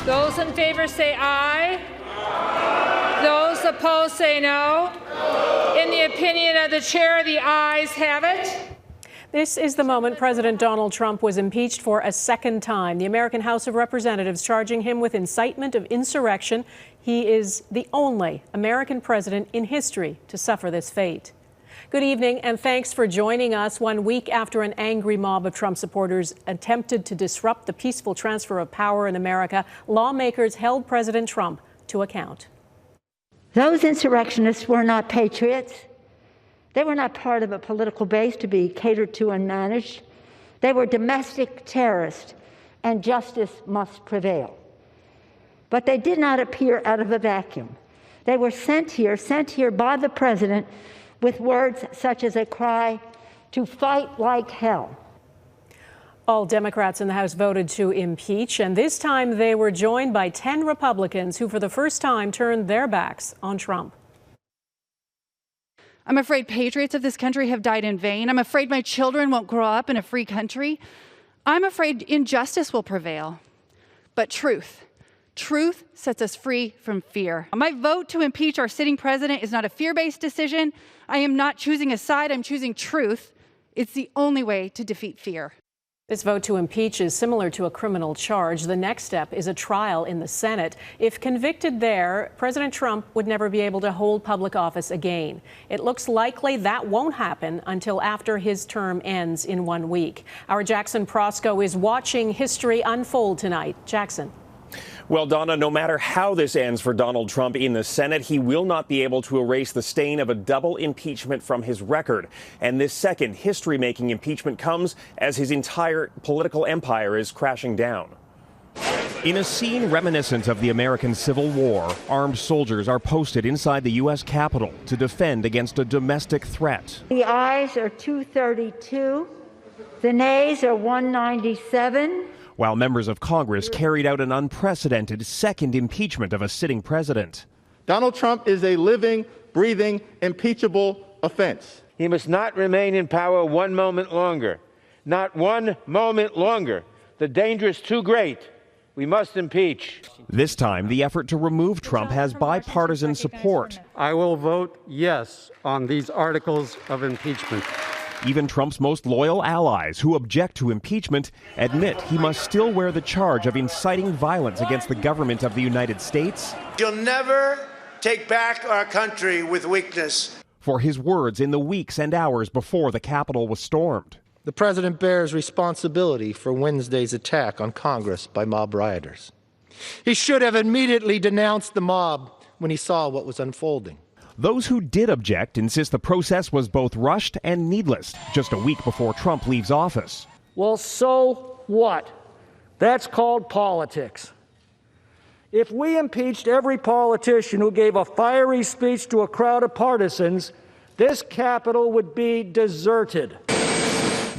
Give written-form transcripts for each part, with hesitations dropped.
Those in favor say aye. Those opposed say no. In the opinion of the chair, the ayes have it. This is the moment President Donald Trump was impeached for a second time. The American House of Representatives charging him with incitement of insurrection. He is the only American president in history to suffer this fate. Good evening, and thanks for joining us. 1 week after an angry mob of Trump supporters attempted to disrupt the peaceful transfer of power in America, lawmakers held President Trump to account. Those insurrectionists were not patriots. They were not part of a political base to be catered to and managed. They were domestic terrorists, and justice must prevail. But they did not appear out of a vacuum. They were sent here by the president with words such as a cry to fight like hell. All Democrats in the House voted to impeach, and this time they were joined by 10 Republicans who for the first time turned their backs on Trump. I'm afraid patriots of this country have died in vain. I'm afraid my children won't grow up in a free country. I'm afraid injustice will prevail. But truth sets us free from fear. My vote to impeach our sitting president is not a fear-based decision. I am not choosing a side, I'm choosing truth. It's the only way to defeat fear. This vote to impeach is similar to a criminal charge. The next step is a trial in the Senate. If convicted there, President Trump would never be able to hold public office again. It looks likely that won't happen until after his term ends in 1 week. Our Jackson Proskow is watching history unfold tonight. Jackson. Well, Donna, no matter how this ends for Donald Trump in the Senate, he will not be able to erase the stain of a double impeachment from his record. And this second history-making impeachment comes as his entire political empire is crashing down. In a scene reminiscent of the American Civil War, armed soldiers are posted inside the U.S. Capitol to defend against a domestic threat. The ayes are 232. The nays are 197. While members of Congress carried out an unprecedented second impeachment of a sitting president. Donald Trump is a living, breathing, impeachable offense. He must not remain in power 1 moment longer. Not 1 moment longer. The danger is too great. We must impeach. This time, the effort to remove Trump has bipartisan support. I will vote yes on these articles of impeachment. Even Trump's most loyal allies who object to impeachment admit he must still wear the charge of inciting violence against the government of the United States. You'll never take back our country with weakness. For his words in the weeks and hours before the Capitol was stormed. The president bears responsibility for Wednesday's attack on Congress by mob rioters. He should have immediately denounced the mob when he saw what was unfolding. Those who did object insist the process was both rushed and needless, just a week before Trump leaves office. Well, so what? That's called politics. If we impeached every politician who gave a fiery speech to a crowd of partisans, this Capitol would be deserted.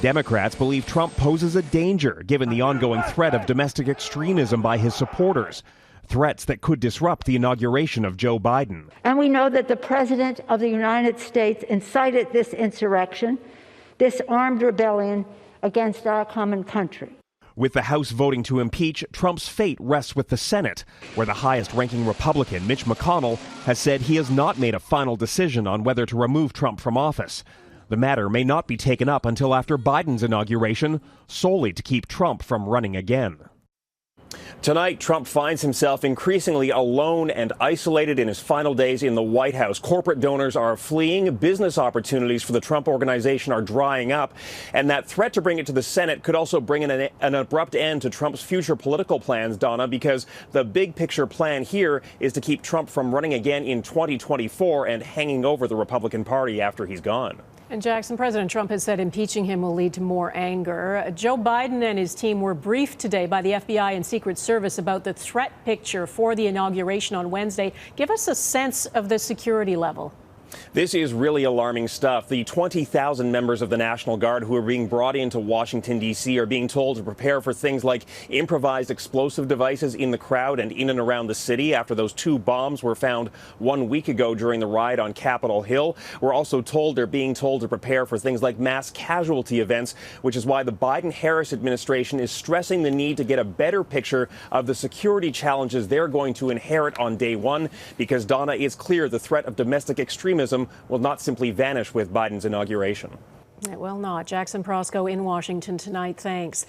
Democrats believe Trump poses a danger given the ongoing threat of domestic extremism by his supporters. Threats that could disrupt the inauguration of Joe Biden. And we know that the President of the United States incited this insurrection, this armed rebellion against our common country. With the House voting to impeach, Trump's fate rests with the Senate, where the highest-ranking Republican, Mitch McConnell, has said he has not made a final decision on whether to remove Trump from office. The matter may not be taken up until after Biden's inauguration, solely to keep Trump from running again. Tonight, Trump finds himself increasingly alone and isolated in his final days in the White House. Corporate donors are fleeing, business opportunities for the Trump organization are drying up, and that threat to bring it to the Senate could also bring an abrupt end to Trump's future political plans, Donna, because the big picture plan here is to keep Trump from running again in 2024 and hanging over the Republican Party after he's gone. And Jackson, President Trump has said impeaching him will lead to more anger. Joe Biden and his team were briefed today by the FBI and Secret Service about the threat picture for the inauguration on Wednesday. Give us a sense of the security level. This is really alarming stuff. The 20,000 members of the National Guard who are being brought into Washington, D.C. are being told to prepare for things like improvised explosive devices in the crowd and in and around the city after those 2 bombs were found 1 week ago during the riot on Capitol Hill. We're also told they're being told to prepare for things like mass casualty events, which is why the Biden-Harris administration is stressing the need to get a better picture of the security challenges they're going to inherit on day one, because, Donna, it's clear the threat of domestic extremism will not simply vanish with Biden's inauguration. It will not. Jackson Proskow in Washington tonight. Thanks.